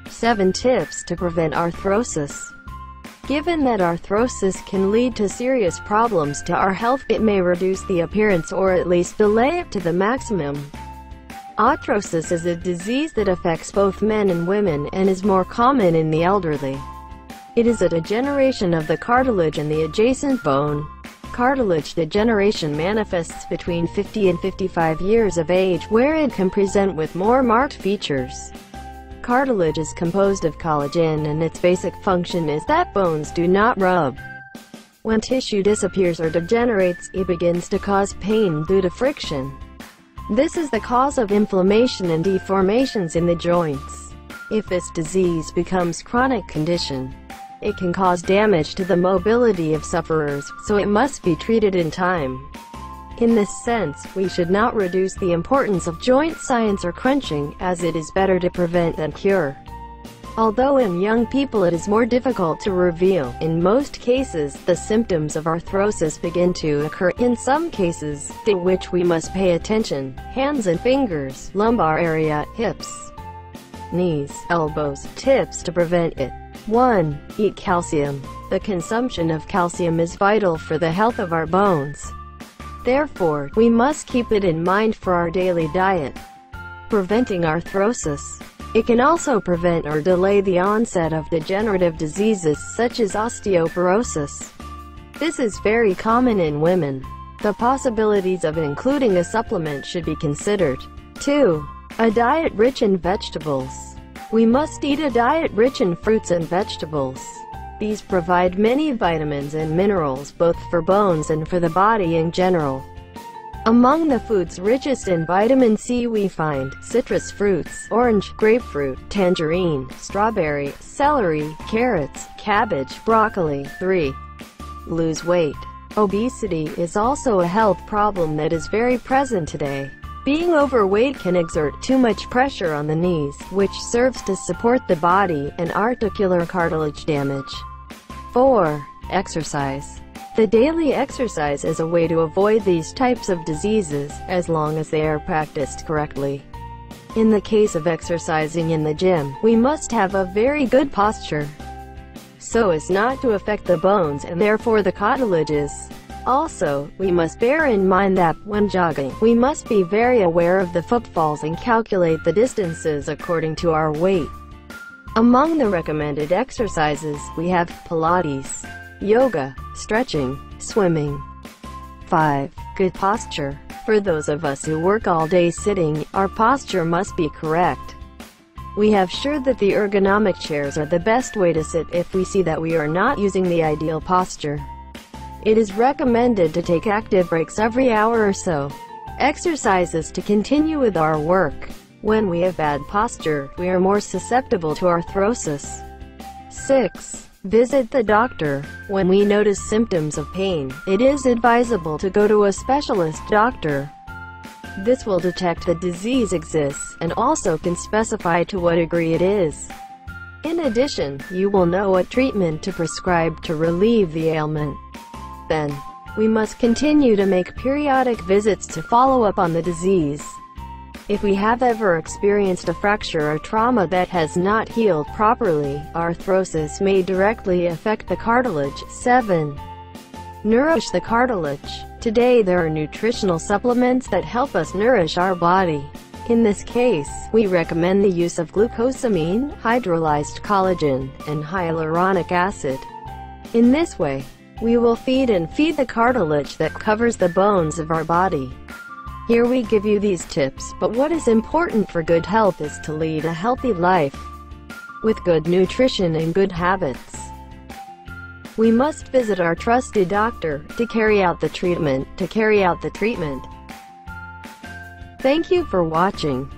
Seven tips to prevent arthrosis. Given that arthrosis can lead to serious problems to our health, it may reduce the appearance or at least delay it to the maximum. Arthrosis is a disease that affects both men and women and is more common in the elderly. It is a degeneration of the cartilage and the adjacent bone. Cartilage degeneration manifests between 50 and 55 years of age, where it can present with more marked features. Cartilage is composed of collagen, and its basic function is that bones do not rub. When tissue disappears or degenerates, it begins to cause pain due to friction. This is the cause of inflammation and deformations in the joints. If this disease becomes a chronic condition, it can cause damage to the mobility of sufferers, so it must be treated in time. In this sense, we should not reduce the importance of joint science or crunching, as it is better to prevent than cure. Although in young people it is more difficult to reveal, in most cases, the symptoms of arthrosis begin to occur in some cases, to which we must pay attention: hands and fingers, lumbar area, hips, knees, elbows. Tips to prevent it. 1. Eat calcium. The consumption of calcium is vital for the health of our bones. Therefore, we must keep it in mind for our daily diet. Preventing arthrosis. It can also prevent or delay the onset of degenerative diseases such as osteoporosis. This is very common in women. The possibilities of including a supplement should be considered. 2. A diet rich in vegetables. We must eat a diet rich in fruits and vegetables. These provide many vitamins and minerals both for bones and for the body in general. Among the foods richest in vitamin C we find citrus fruits: orange, grapefruit, tangerine, strawberry, celery, carrots, cabbage, broccoli. 3. Lose weight. Obesity is also a health problem that is very present today. Being overweight can exert too much pressure on the knees, which serves to support the body, and articular cartilage damage. 4. Exercise. The daily exercise is a way to avoid these types of diseases, as long as they are practiced correctly. In the case of exercising in the gym, we must have a very good posture, so as not to affect the bones and therefore the cartilages. Also, we must bear in mind that, when jogging, we must be very aware of the footfalls and calculate the distances according to our weight. Among the recommended exercises, we have Pilates, yoga, stretching, swimming. 5. Good posture. For those of us who work all day sitting, our posture must be correct. We have sure that the ergonomic chairs are the best way to sit if we see that we are not using the ideal posture. It is recommended to take active breaks every hour or so. Exercises to continue with our work. When we have bad posture, we are more susceptible to arthrosis. 6. Visit the doctor. When we notice symptoms of pain, it is advisable to go to a specialist doctor. This will detect the disease exists, and also can specify to what degree it is. In addition, you will know what treatment to prescribe to relieve the ailment. Then, we must continue to make periodic visits to follow up on the disease. If we have ever experienced a fracture or trauma that has not healed properly, arthrosis may directly affect the cartilage. 7. Nourish the cartilage. Today there are nutritional supplements that help us nourish our body. In this case, we recommend the use of glucosamine, hydrolyzed collagen, and hyaluronic acid. In this way, we will feed the cartilage that covers the bones of our body. Here we give you these tips, but what is important for good health is to lead a healthy life with good nutrition and good habits. We must visit our trusted doctor to carry out the treatment. Thank you for watching.